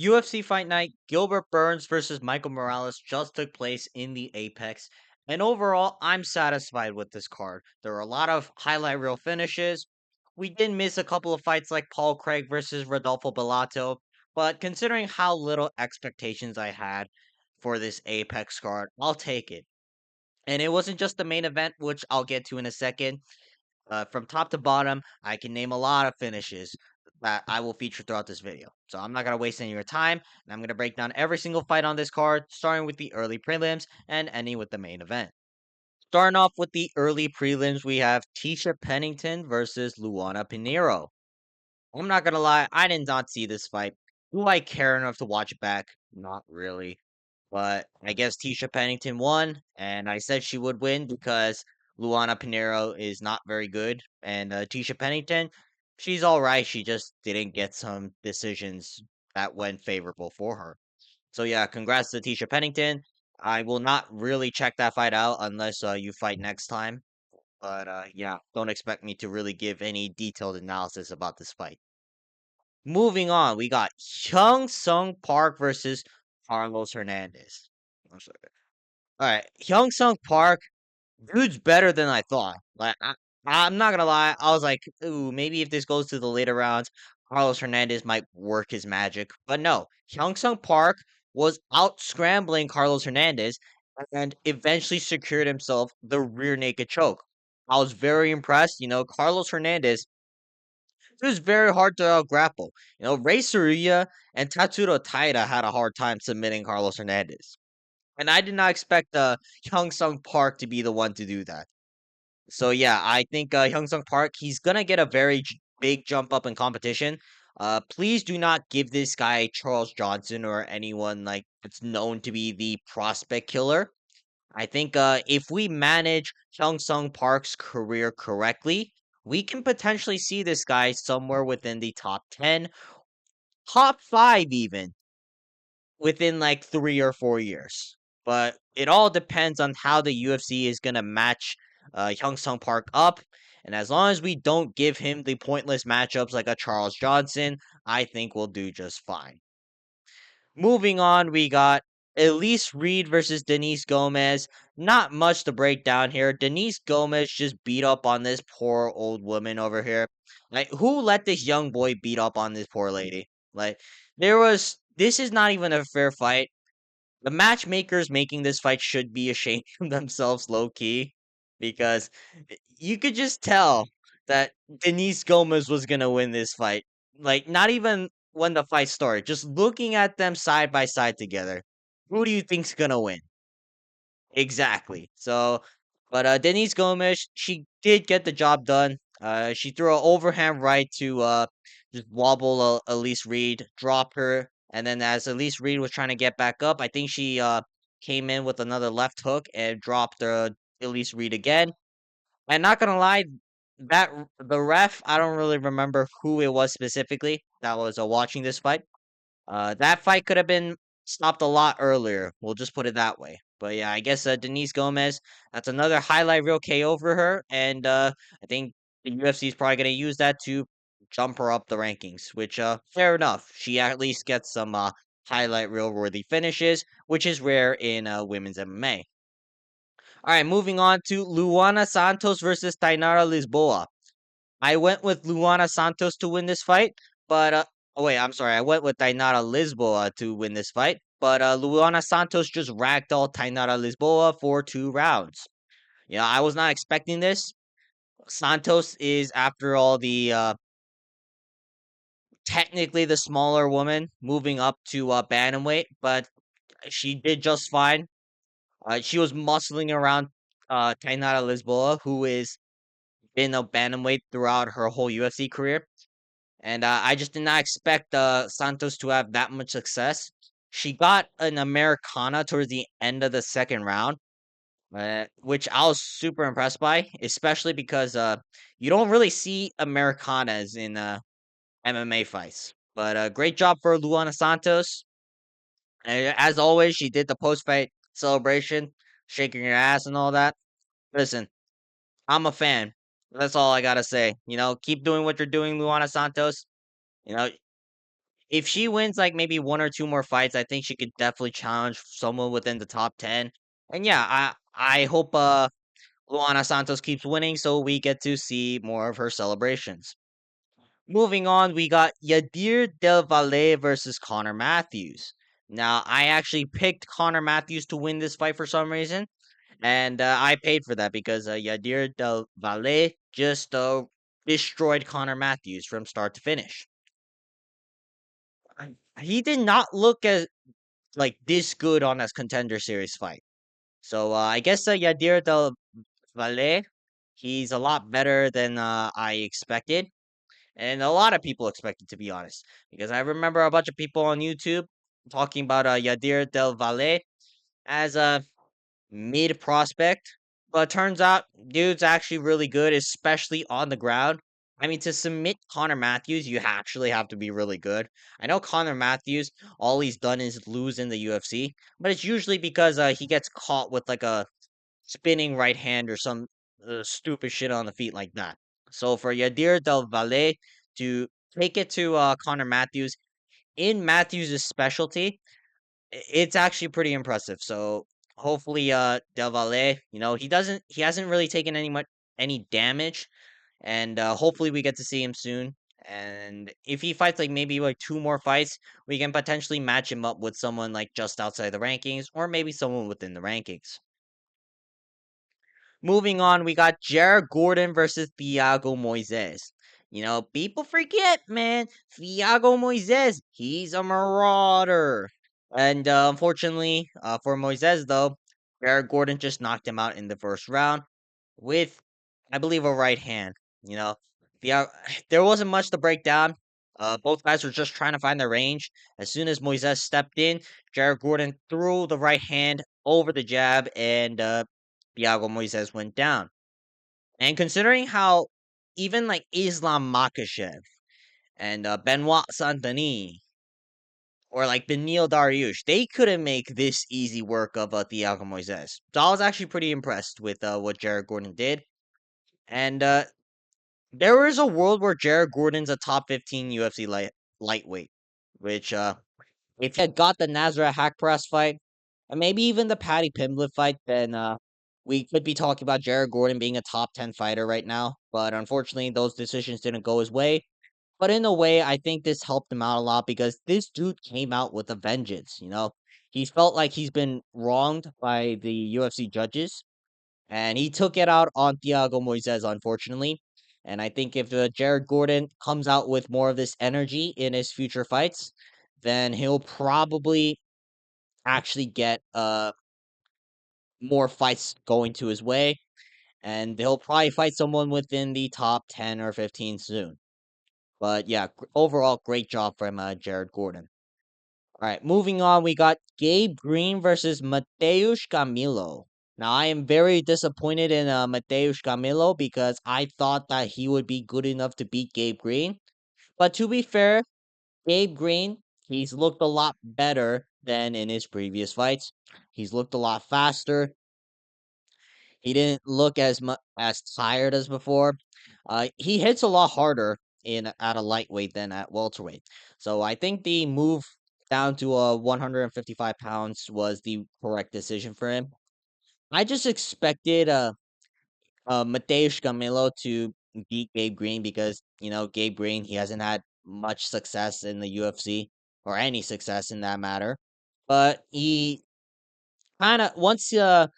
UFC Fight Night, Gilbert Burns versus Michael Morales just took place in the Apex. And overall, I'm satisfied with this card. There were a lot of highlight reel finishes. We did miss a couple of fights like Paul Craig versus Rodolfo Bellato, but considering how little expectations I had for this Apex card, I'll take it. And it wasn't just the main event, which I'll get to in a second. From top to bottom, I can name a lot of finishes that I will feature throughout this video. So I'm not going to waste any of your time, and I'm going to break down every single fight on this card, starting with the early prelims and ending with the main event. Starting off with the early prelims, we have Tecia Pennington versus Luana Pinheiro. I'm not going to lie, I did not see this fight. Do I care enough to watch it back? Not really. But I guess Tecia Pennington won, and I said she would win because Luana Pinheiro is not very good, and Tecia Pennington, she's all right. She just didn't get some decisions that went favorable for her. So yeah, congrats to Tecia Pennington. I will not really check that fight out unless you fight next time. But yeah, don't expect me to really give any detailed analysis about this fight. Moving on, we got Hyung Sung Park versus Carlos Hernandez. I'm sorry. All right, Hyung Sung Park, dude's better than I thought. I'm not gonna lie, I was like, ooh, maybe if this goes to the later rounds, Carlos Hernandez might work his magic. But no, Hyung Sung Park was out scrambling Carlos Hernandez and eventually secured himself the rear naked choke. I was very impressed. Carlos Hernandez, it was very hard to grapple. Ray Saruya and Tatsuro Taira had a hard time submitting Carlos Hernandez. And I did not expect Hyung Sung Park to be the one to do that. So yeah, I think Hyung Sung Park, he's gonna get a very big jump up in competition. Please do not give this guy Charles Johnson or anyone like that's known to be the prospect killer. I think if we manage Hyung Sung Park's career correctly, we can potentially see this guy somewhere within the top 10, top 5 even, within like 3 or 4 years. But it all depends on how the UFC is going to match Hyung Sung Park up. And as long as we don't give him the pointless matchups like a Charles Johnson, I think we'll do just fine. Moving on, we got Elise Reed versus Denise Gomez. Not much to break down here. Denise Gomez just beat up on this poor old woman over here. Like, who let this young boy beat up on this poor lady? Like, this is not even a fair fight. The matchmakers making this fight should be ashamed of themselves low key because you could just tell that Denise Gomez was gonna win this fight. Like, not even when the fight started, just looking at them side by side together. Who do you think's gonna win? Exactly. So, but Denise Gomez, she did get the job done. She threw an overhand right to just wobble Elise Reed, drop her, and then as Elise Reed was trying to get back up, I think she came in with another left hook and dropped Elise Reed again. And not gonna lie, the ref, I don't really remember who it was specifically that was watching this fight. That fight could have been stopped a lot earlier. We'll just put it that way. But yeah, I guess Denise Gomez, that's another highlight reel KO for her, and I think the UFC is probably going to use that to jump her up the rankings. Which fair enough. She at least gets some highlight reel worthy finishes, which is rare in women's MMA. All right, moving on to Luana Santos versus Tainara Lisboa. I went with Luana Santos to win this fight, but oh wait, I'm sorry. I went with Tainara Lisboa to win this fight, but Luana Santos just ragdolled Tainara Lisboa for 2 rounds. I was not expecting this. Santos is, after all, the technically the smaller woman moving up to bantamweight, but she did just fine. She was muscling around Tainara Lisboa, who is been a bantamweight throughout her whole UFC career. And I just did not expect Santos to have that much success. She got an Americana towards the end of the second round, which I was super impressed by, especially because you don't really see Americanas in MMA fights. But great job for Luana Santos. As always, she did the post fight celebration, shaking her ass and all that. Listen, I'm a fan. That's all I gotta say. Keep doing what you're doing, Luana Santos. You know, if she wins like maybe one or two more fights, I think she could definitely challenge someone within the top 10. And yeah, I hope Luana Santos keeps winning so we get to see more of her celebrations. Moving on, we got Yadir Del Valle versus Connor Matthews. Now, I actually picked Connor Matthews to win this fight for some reason, and I paid for that because Yadir Del Valle just destroyed Connor Matthews from start to finish. He did not look as like this good on his contender series fight. So I guess Yadir Del Valle, he's a lot better than I expected, and a lot of people expected, to be honest, because I remember a bunch of people on YouTube talking about Yadir Del Valle as a mid prospect, but turns out dude's actually really good, especially on the ground. I mean, to submit Connor Matthews, you actually have to be really good. I know Connor Matthews, all he's done is lose in the UFC, but it's usually because he gets caught with like a spinning right hand or some stupid shit on the feet like that. So for Yadir Del Valle to take it to Connor Matthews in Matthews' specialty, it's actually pretty impressive. So hopefully Del Valle, he hasn't really taken any damage, and hopefully we get to see him soon. And if he fights like maybe like two more fights, we can potentially match him up with someone like just outside the rankings or maybe someone within the rankings. Moving on, we got Jared Gordon versus Thiago Moises. People forget, man. Thiago Moises, he's a marauder. And unfortunately, for Moises, though, Jared Gordon just knocked him out in the first round with, I believe, a right hand. You know, Thiago, there wasn't much to break down. Both guys were just trying to find their range. As soon as Moises stepped in, Jared Gordon threw the right hand over the jab, and Thiago Moises went down. And considering how even like Islam Makhachev and Benoit Saint-Denis or like Benil Dariush, they couldn't make this easy work of Thiago Moises. So I was actually pretty impressed with what Jared Gordon did. And there is a world where Jared Gordon's a top 15 UFC lightweight, which if he had got the Nasrat Hakparas fight, and maybe even the Paddy Pimblett fight, then we could be talking about Jared Gordon being a top 10 fighter right now. But unfortunately, those decisions didn't go his way. But in a way, I think this helped him out a lot because this dude came out with a vengeance. He felt like he's been wronged by the UFC judges, and he took it out on Thiago Moises, unfortunately. And I think if Jared Gordon comes out with more of this energy in his future fights, then he'll probably actually get more fights going to his way, and he'll probably fight someone within the top 10 or 15 soon. But yeah, overall, great job from Jared Gordon. All right, moving on, we got Gabe Green versus Mateusz Camilo. Now, I am very disappointed in Mateusz Camilo because I thought that he would be good enough to beat Gabe Green. But to be fair, Gabe Green, he's looked a lot better than in his previous fights. He's looked a lot faster. He didn't look as tired as before. He hits a lot harder in at a lightweight than at welterweight. So I think the move down to 155 pounds was the correct decision for him. I just expected Mateusz Camilo to beat Gabe Green because Gabe Green, he hasn't had much success in the UFC or any success in that matter. But he kind of once Mateusz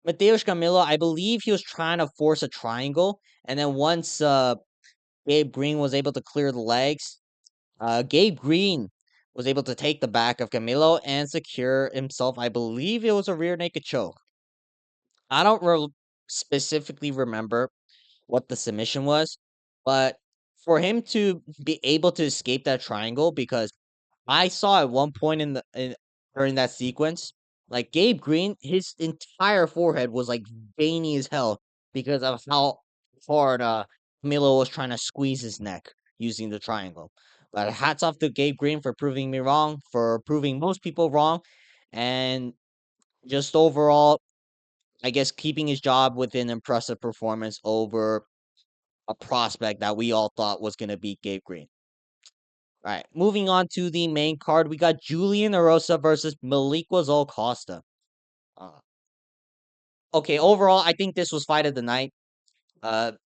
Camilo, I believe he was trying to force a triangle, and then once Gabe Green was able to clear the legs, Gabe Green was able to take the back of Camilo and secure himself. I believe it was a rear naked choke. I don't specifically remember what the submission was, but for him to be able to escape that triangle, because I saw at one point during that sequence, like Gabe Green, his entire forehead was like veiny as hell because of how hard Camilo was trying to squeeze his neck using the triangle. But hats off to Gabe Green for proving me wrong, for proving most people wrong, and just overall, I guess keeping his job with an impressive performance over a prospect that we all thought was going to beat Gabe Green. All right, moving on to the main card, we got Julian Erosa versus Malik Costa. Uh, okay, overall, I think this was fight of the night.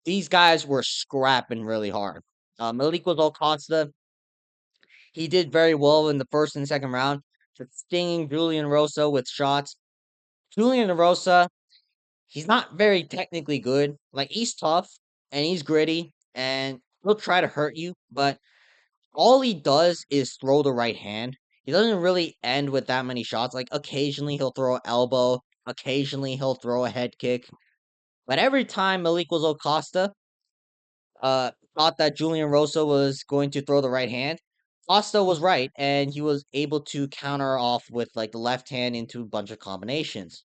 These guys were scrapping really hard. Malik Costa, he did very well in the first and second round, just stinging Julian Rosa with shots. Julian Rosa, he's not very technically good. Like he's tough and he's gritty and he'll try to hurt you, but all he does is throw the right hand. He doesn't really end with that many shots. Like occasionally he'll throw an elbow, occasionally he'll throw a head kick. But every time Malik Costa thought that Julian Rosa was going to throw the right hand, Costa was right, and he was able to counter off with like the left hand into a bunch of combinations.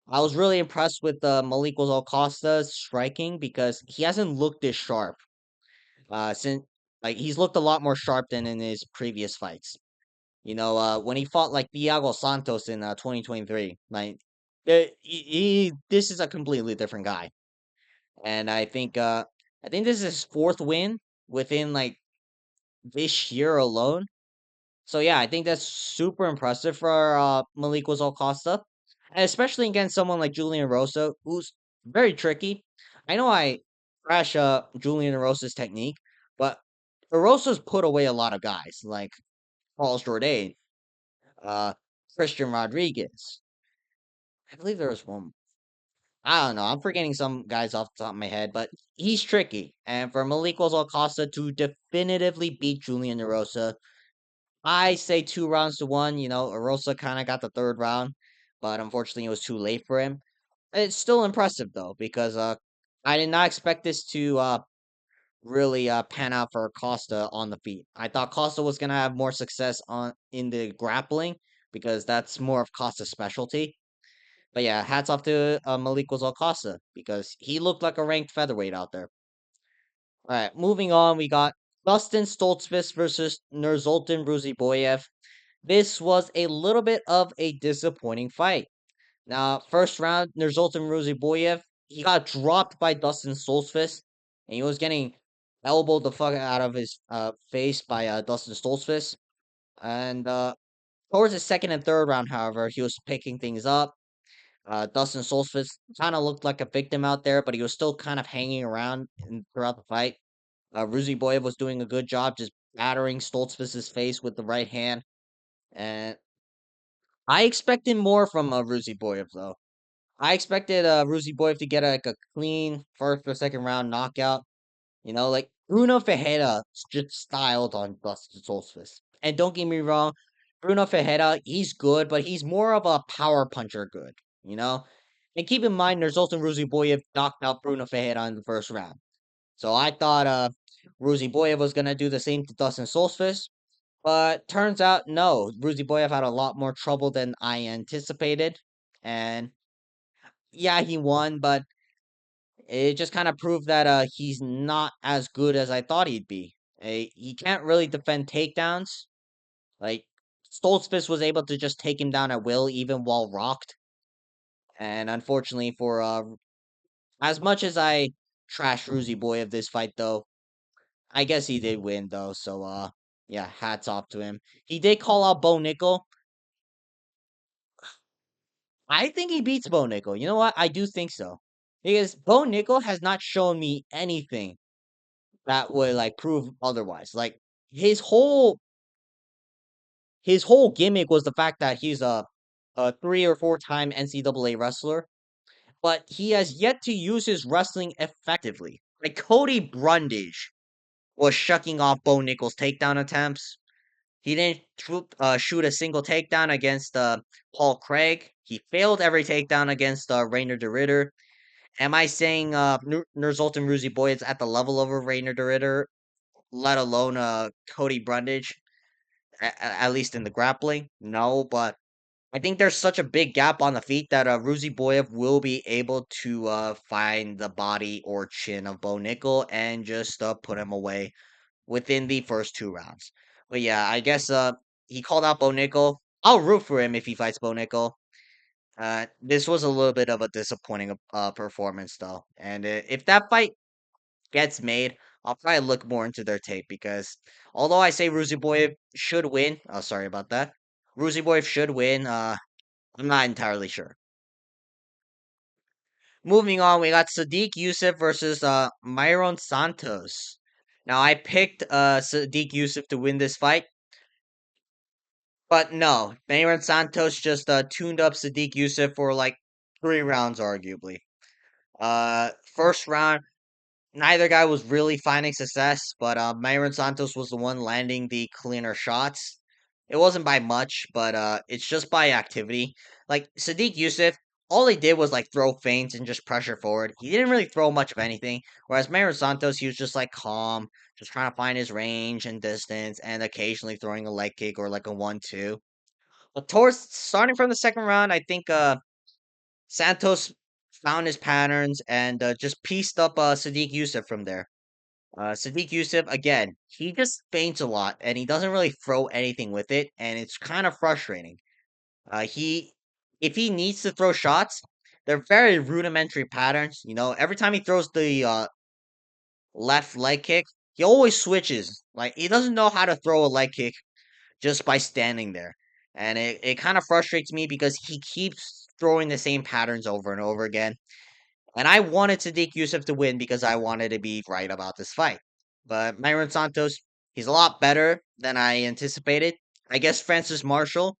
I was really impressed with Malik Costa's striking because he hasn't looked this sharp since like he's looked a lot more sharp than in his previous fights. When he fought like Thiago Santos in 2023, like this is a completely different guy. And I think this is his fourth win within like this year alone. So yeah, I think that's super impressive for Malik Costa, and especially against someone like Julian Rosa, who's very tricky. I know I trash Julian Rosa's technique, but Rosa's put away a lot of guys like Paul Jordan, uh, Christian Rodriguez. I believe there was one. I don't know. I'm forgetting some guys off the top of my head, but he's tricky. And for Malik Costa to definitively beat Julian Rosa, I say 2 rounds to 1. Arosa kind of got the third round, but unfortunately it was too late for him. It's still impressive though, because I did not expect this to really pan out for Costa on the feet. I thought Costa was gonna have more success on in the grappling because that's more of Costa's specialty. But yeah, hats off to Malik Costa because he looked like a ranked featherweight out there. All right, moving on, we got Dustin Stoltzfus versus Nursultan Ruziboyev. This was a little bit of a disappointing fight. Now, first round, Nursultan Ruziboyev, he got dropped by Dustin Stoltzfus, and he was getting elbowed the fuck out of his face by Dustin Stoltzfus. And towards the second and third round, however, he was picking things up. Dustin Stoltzfus kind of looked like a victim out there, but he was still kind of hanging around throughout the fight. Ruziboyev was doing a good job just battering Stoltzfus's face with the right hand. And I expected more from Ruziboyev, though. I expected Ruziboyev to get like a clean first or second round knockout. Like Bruno Ferreira just styled on Dustin Solstice. And don't get me wrong, Bruno Ferreira, he's good, but he's more of a power puncher good, you know? And keep in mind, there's also Ruziboyev knocked out Bruno Ferreira in the first round. So I thought Ruziboyev was going to do the same to Dustin Solstice. But turns out, no. Ruziboyev had a lot more trouble than I anticipated. And yeah, he won, but it just kind of proved that he's not as good as I thought he'd be. He can't really defend takedowns. Like Stoltzfus was able to just take him down at will, even while rocked. And unfortunately, for as much as I trash Ruzy Boy of this fight, though, I guess he did win though. So yeah, hats off to him. He did call out Bo Nickel. I think he beats Bo Nickel. You know what? I do think so. Because Bo Nickel has not shown me anything that would like prove otherwise. Like his whole his whole gimmick was the fact that he's a 3 or 4 time NCAA wrestler, but he has yet to use his wrestling effectively. Like Cody Brundage was shucking off Bo Nickel's takedown attempts. He didn't shoot a single takedown against Paul Craig. He failed every takedown against Rainer de Ritter. Am I saying Nursultan Ruzi Boy is at the level of a Rainer de Ritter, let alone Cody Brundage? At least in the grappling, no. But I think there's such a big gap on the feet that Ruzi Boyev will be able to find the body or chin of Bo Nickel and just put him away within the first 2 rounds. But yeah, I guess he called out Bo Nickel. I'll root for him if he fights Bo Nickel. This was a little bit of a disappointing performance though, and if that fight gets made, I'll probably look more into their tape because although I say Ruziboyev should win, oh sorry about that. Ruziboyev should win. I'm not entirely sure. Moving on, we got Sodiq Yuseff versus Mairon Santos. Now I picked Sodiq Yuseff to win this fight, but no, Mairon Santos just tuned up Sodiq Yuseff for like 3 rounds, arguably. First round, neither guy was really finding success, but Mairon Santos was the one landing the cleaner shots. It wasn't by much, but it's just by activity. Like Sadiq Youssef, all he did was like throw feints and just pressure forward. He didn't really throw much of anything. Whereas Mairon Santos, he was just like calm, just trying to find his range and distance, and occasionally throwing a leg kick or like a 1-2. But towards starting from the second round, I think Santos found his patterns and just pieced up Sadiq Youssef from there. Sadiq Youssef, again, he just feints a lot and he doesn't really throw anything with it, and it's kind of frustrating. He, if he needs to throw shots, they're very rudimentary patterns. You know, every time he throws the left leg kick, he always switches. Like, he doesn't know how to throw a leg kick just by standing there. And it kind of frustrates me because he keeps throwing the same patterns over and over again. And I wanted Sadiq Youssef to win because I wanted to be right about this fight. But Myron Santos, he's a lot better than I anticipated. I guess Francis Marshall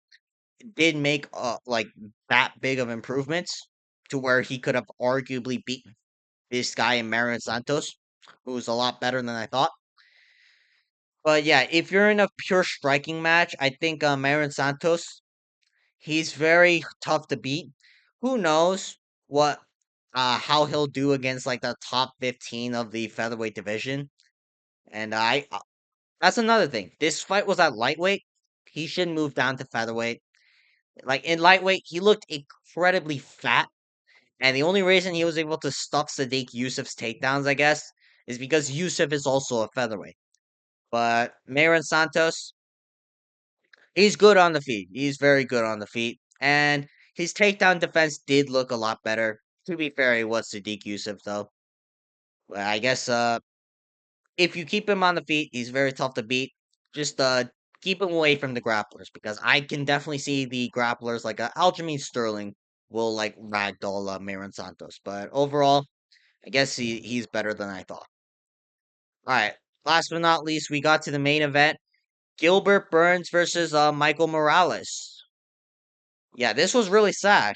did make like that big of improvements to where he could have arguably beaten this guy in Myron Santos, who's a lot better than I thought. But yeah, if you're in a pure striking match, I think Myron Santos, he's very tough to beat. Who knows what how he'll do against like the top 15 of the featherweight division. And that's another thing. This fight was at lightweight. He should move down to featherweight. Like in lightweight, he looked incredibly fat, and the only reason he was able to stop Sadiq Yusuf's takedowns, I guess, is because Yusuf is also a featherweight. But Mairon Santos, he's good on the feet. He's very good on the feet. And his takedown defense did look a lot better. To be fair, it was Sadiq Yusuf though. But I guess if you keep him on the feet, he's very tough to beat. Just keep him away from the grapplers because I can definitely see the grapplers like Aljamain Sterling will like ragdoll Mairon Santos. But overall, I guess he's better than I thought. All right. Last but not least, we got to the main event. Gilbert Burns versus Michael Morales. Yeah, this was really sad.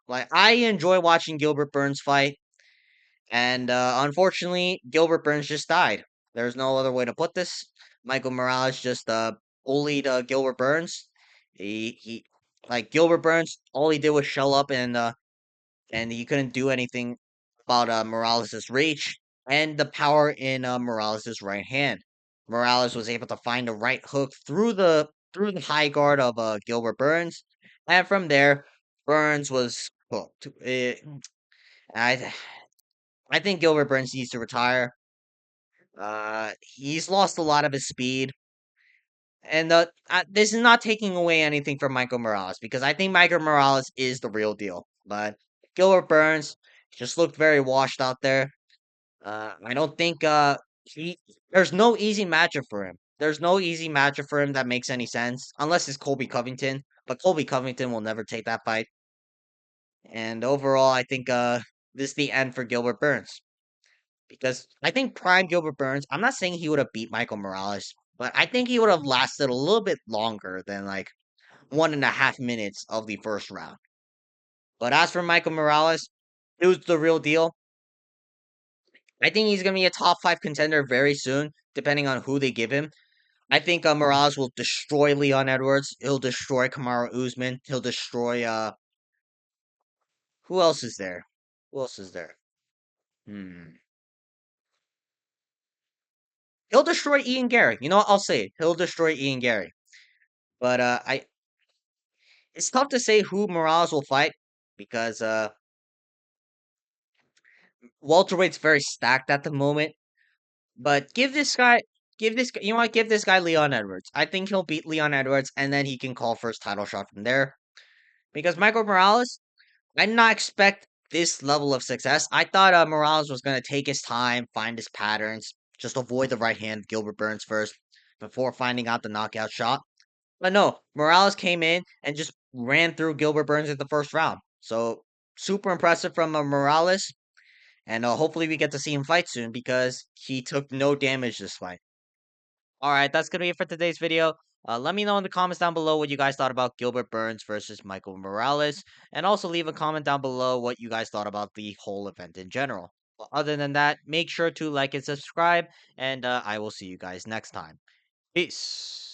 Like I enjoy watching Gilbert Burns fight, and unfortunately, Gilbert Burns just died. There's no other way to put this. Michael Morales just bullied Gilbert Burns. He like Gilbert Burns. All he did was shell up, and he couldn't do anything about Morales' reach and the power in Morales' right hand. Morales was able to find a right hook through the high guard of Gilbert Burns, and from there, Burns was cooked. I I think Gilbert Burns needs to retire. He's lost a lot of his speed, and this is not taking away anything from Michael Morales because I think Michael Morales is the real deal. But Gilbert Burns just looked very washed out there. I don't think he. There's no easy matchup for him. There's no easy matchup for him that makes any sense unless it's Colby Covington. But Colby Covington will never take that fight. And overall, I think this is the end for Gilbert Burns. Because I think prime Gilbert Burns, I'm not saying he would have beat Michael Morales, but I think he would have lasted a little bit longer than like 1.5 minutes of the first round. But as for Michael Morales, it was the real deal. I think he's going to be a top 5 contender very soon, depending on who they give him. I think Morales will destroy Leon Edwards. He'll destroy Kamaru Usman. He'll destroy, who else is there? Who else is there? Hmm. He'll destroy Ian Gary. You know what? I'll say it. He'll destroy Ian Gary. But it's tough to say who Morales will fight because welterweight's very stacked at the moment. But you know what? Give this guy Leon Edwards. I think he'll beat Leon Edwards, and then he can call for his title shot from there. Because Michael Morales, I did not expect this level of success. I thought Morales was gonna take his time, find his patterns, just avoid the right hand Gilbert Burns first before finding out the knockout shot. But no, Morales came in and just ran through Gilbert Burns in the first round. So super impressive from Morales, and hopefully we get to see him fight soon because he took no damage this fight. All right, that's gonna be it for today's video. Let me know in the comments down below what you guys thought about Gilbert Burns versus Michael Morales, and also leave a comment down below what you guys thought about the whole event in general. But other than that, make sure to like and subscribe, and I will see you guys next time. Peace.